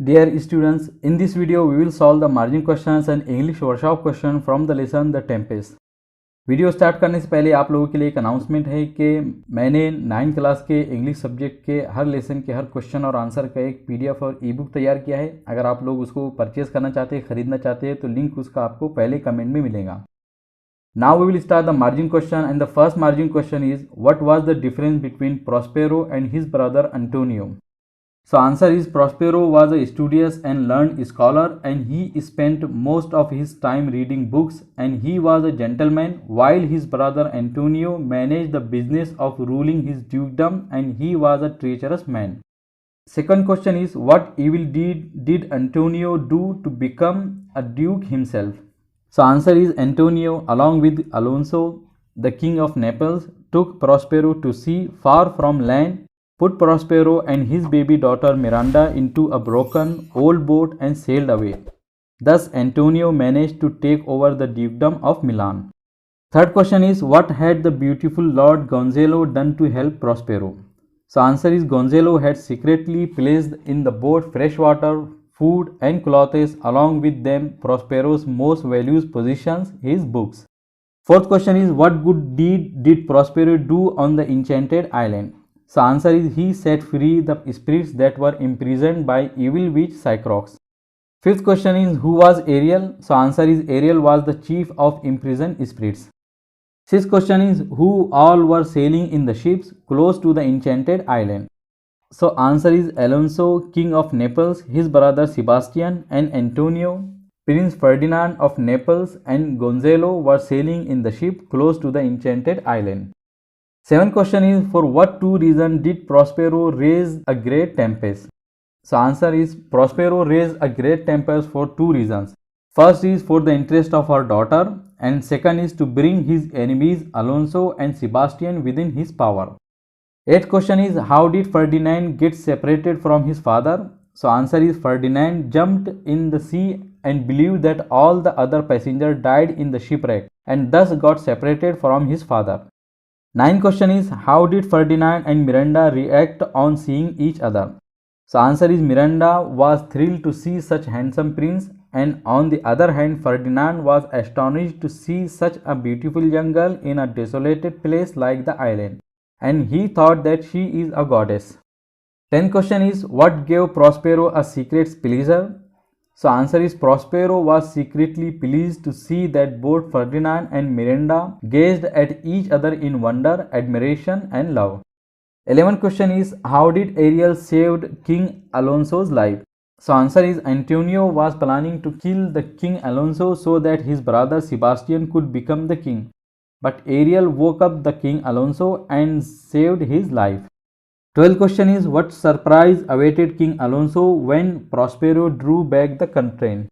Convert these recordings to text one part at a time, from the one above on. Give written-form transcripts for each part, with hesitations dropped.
Dear students, in this video we will solve the margin questions and English workshop question from the lesson The Tempest. Video start करने से पहले आप लोगों के लिए एक अनाउंसमेंट है कि मैंने 9th क्लास के इंग्लिश सब्जेक्ट के हर लेसन के हर क्वेश्चन और आंसर का एक पीडीएफ और ई बुक तैयार किया है। अगर आप लोग उसको परचेज करना चाहते हैं, खरीदना चाहते हैं तो लिंक उसका आपको पहले कमेंट में मिलेगा। Now we will start the margin question and the first margin question is what was the difference between Prospero and his brother Antonio. So answer is Prospero was a studious and learned scholar and he spent most of his time reading books and he was a gentleman while his brother Antonio managed the business of ruling his dukedom and he was a treacherous man. Second question is what evil deed did Antonio do to become a duke himself? So answer is Antonio along with Alonso, the king of Naples, took Prospero to sea far from land, put Prospero and his baby daughter Miranda into a broken old boat and sailed away. Thus Antonio managed to take over the dukedom of Milan. Third question is what had the beautiful Lord Gonzalo done to help Prospero? So answer is Gonzalo had secretly placed in the boat fresh water, food and clothes, along with them Prospero's most valued possessions, his books. Fourth question is what good deed did Prospero do on the enchanted island? So answer is he set free the spirits that were imprisoned by evil witch Cyclops. Fifth question is who was Ariel? So answer is Ariel was the chief of imprisoned spirits. Sixth question is who all were sailing in the ships close to the enchanted island? So answer is Alonso, king of Naples, his brother Sebastian and Antonio, Prince Ferdinand of Naples and Gonzalo were sailing in the ship close to the enchanted island. Seventh question is for what two reasons did Prospero raise a great tempest? So answer is Prospero raised a great tempest for two reasons. First is for the interest of her daughter and second is to bring his enemies Alonso and Sebastian within his power. Eighth question is how did Ferdinand get separated from his father? So answer is Ferdinand jumped in the sea and believed that all the other passengers died in the shipwreck and thus got separated from his father. Ninth question is how did Ferdinand and Miranda react on seeing each other? So answer is Miranda was thrilled to see such handsome prince and on the other hand Ferdinand was astonished to see such a beautiful young girl in a desolated place like the island and he thought that she is a goddess. 10th question is what gave Prospero a secret pleasure? So answer is Prospero was secretly pleased to see that both Ferdinand and Miranda gazed at each other in wonder, admiration and love. 11th question is how did Ariel saved King Alonso's life? So answer is Antonio was planning to kill the King Alonso so that his brother Sebastian could become the king. But Ariel woke up the King Alonso and saved his life. 12th question is what surprise awaited King Alonso when Prospero drew back the curtain?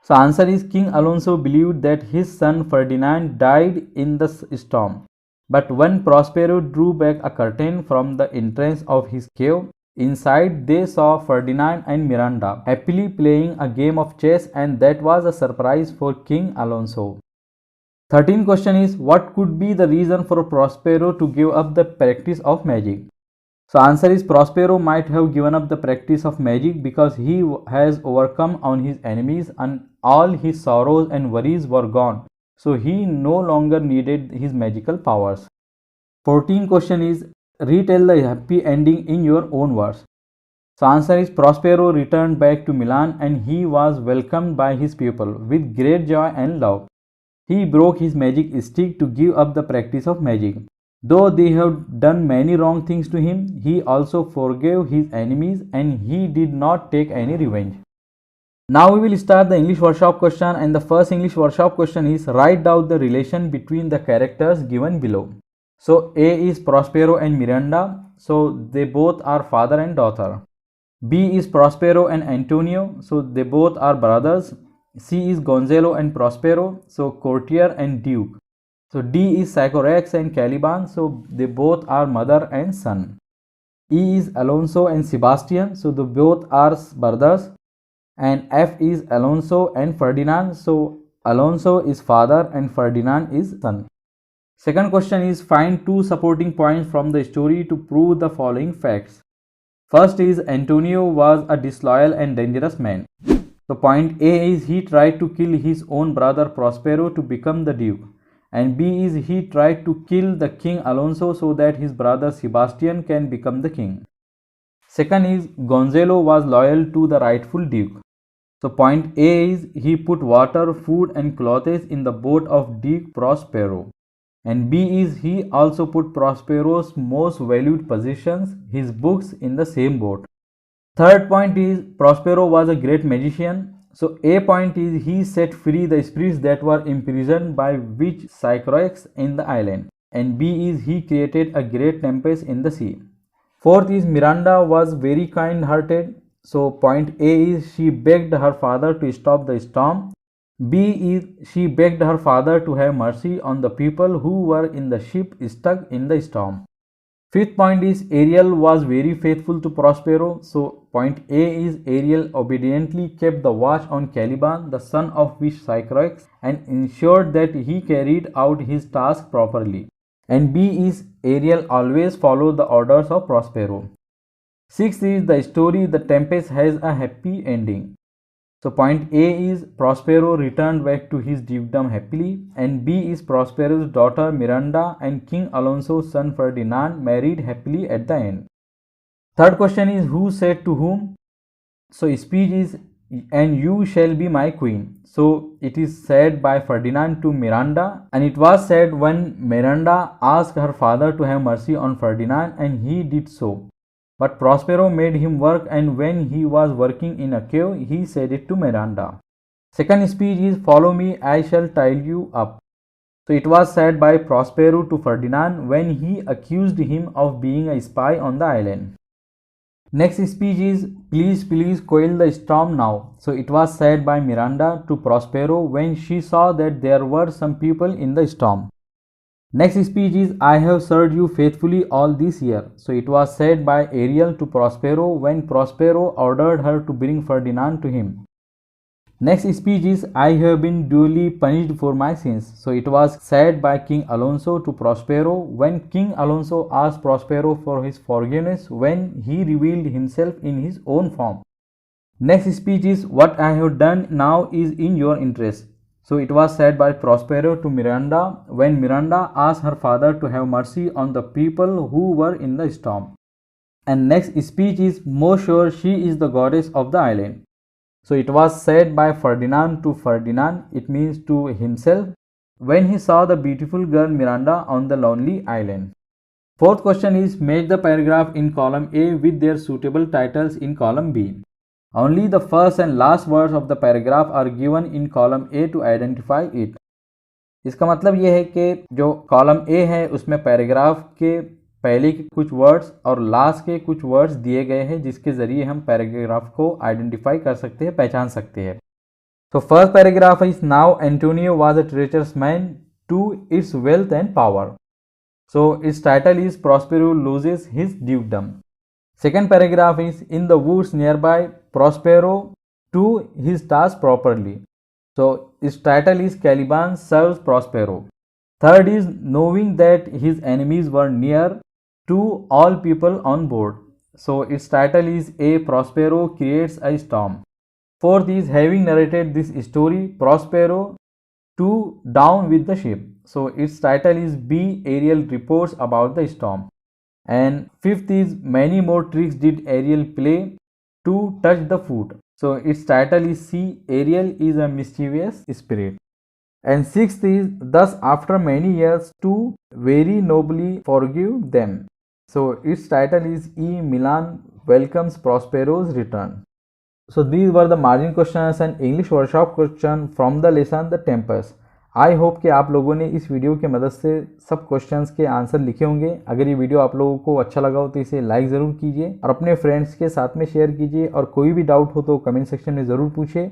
So answer is King Alonso believed that his son Ferdinand died in the storm. But when Prospero drew back a curtain from the entrance of his cave, inside they saw Ferdinand and Miranda happily playing a game of chess and that was a surprise for King Alonso. 13th question is what could be the reason for Prospero to give up the practice of magic? So answer is Prospero might have given up the practice of magic because he has overcome on his enemies and all his sorrows and worries were gone. So he no longer needed his magical powers. 14th question is retell the happy ending in your own words. So answer is Prospero returned back to Milan and he was welcomed by his people with great joy and love. He broke his magic stick to give up the practice of magic. Though they have done many wrong things to him, he also forgave his enemies and he did not take any revenge. Now we will start the English workshop question and the first English workshop question is write down the relation between the characters given below. So A is Prospero and Miranda, so they both are father and daughter. B is Prospero and Antonio, so they both are brothers. C is Gonzalo and Prospero, so courtier and duke. So D is Sycorax and Caliban, so they both are mother and son. E is Alonso and Sebastian, so they both are brothers. And F is Alonso and Ferdinand, so Alonso is father and Ferdinand is son. Second question is find two supporting points from the story to prove the following facts. First is Antonio was a disloyal and dangerous man. So point A is he tried to kill his own brother Prospero to become the duke. And B is he tried to kill the king Alonso so that his brother Sebastian can become the king. Second is Gonzalo was loyal to the rightful duke. So point A is he put water, food and clothes in the boat of Duke Prospero. And B is he also put Prospero's most valued possessions, his books, in the same boat. Third point is Prospero was a great magician. So A point is he set free the spirits that were imprisoned by witch Sycorax in the island. And B is he created a great tempest in the sea. Fourth is Miranda was very kind-hearted. So point A is she begged her father to stop the storm. B is she begged her father to have mercy on the people who were in the ship stuck in the storm. Fifth point is Ariel was very faithful to Prospero. So point A is Ariel obediently kept the watch on Caliban, the son of Wish Sycorax, and ensured that he carried out his task properly. And B is Ariel always followed the orders of Prospero. Sixth is the story The Tempest has a happy ending. So point A is Prospero returned back to his dukedom happily, and B is Prospero's daughter Miranda and King Alonso's son Ferdinand married happily at the end. Third question is who said to whom? So speech is and you shall be my queen. So it is said by Ferdinand to Miranda, and it was said when Miranda asked her father to have mercy on Ferdinand, and he did so. But Prospero made him work, and when he was working in a cave, he said it to Miranda. Second speech is follow me, I shall tie you up. So it was said by Prospero to Ferdinand when he accused him of being a spy on the island. Next speech is please, please quell the storm now. So it was said by Miranda to Prospero when she saw that there were some people in the storm. Next speech is I have served you faithfully all this year. So it was said by Ariel to Prospero when Prospero ordered her to bring Ferdinand to him. Next speech is I have been duly punished for my sins. So it was said by King Alonso to Prospero when King Alonso asked Prospero for his forgiveness when he revealed himself in his own form. Next speech is what I have done now is in your interest. So it was said by Prospero to Miranda when Miranda asked her father to have mercy on the people who were in the storm. And next speech is most sure she is the goddess of the island. So it was said by Ferdinand to Ferdinand, it means to himself, when he saw the beautiful girl Miranda on the lonely island. Fourth question is match the paragraph in column A with their suitable titles in column B. Only the first and last words of the paragraph are given in column A to identify it. इसका मतलब ये है कि जो column A है उसमें paragraph के पहले के कुछ वर्ड्स और लास्ट के कुछ वर्ड्स दिए गए हैं जिसके ज़रिए हम पैराग्राफ को आइडेंटिफाई कर सकते हैं, पहचान सकते हैं. तो first paragraph is now Antonio was a treacherous man to its wealth and power. So its title is Prospero loses his dukedom. Second paragraph is in the woods nearby, Prospero to his task properly. So its title is Caliban serves Prospero. Third is knowing that his enemies were near to all people on board. So its title is A Prospero creates a storm. Fourth is having narrated this story, Prospero to down with the ship. So its title is B Ariel reports about the storm. And fifth is many more tricks did Ariel play to touch the foot. So its title is C Ariel is a mischievous spirit. And sixth is thus after many years to very nobly forgive them. So its title is E Milan welcomes Prospero's return. So these were the margin questions and English workshop question from the lesson The Tempest. I hope कि आप लोगों ने इस video की मदद से सब questions के आंसर लिखे होंगे. अगर ये वीडियो आप लोगों को अच्छा लगा हो तो इसे लाइक ज़रूर कीजिए और अपने फ्रेंड्स के साथ में शेयर कीजिए. और कोई भी डाउट हो तो कमेंट सेक्शन में ज़रूर पूछिए.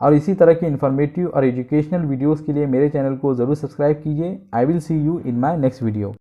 और इसी तरह की इन्फॉर्मेटिव और एजुकेशनल वीडियोस के लिए मेरे चैनल को ज़रूर सब्सक्राइब कीजिए. I will see you in my next video.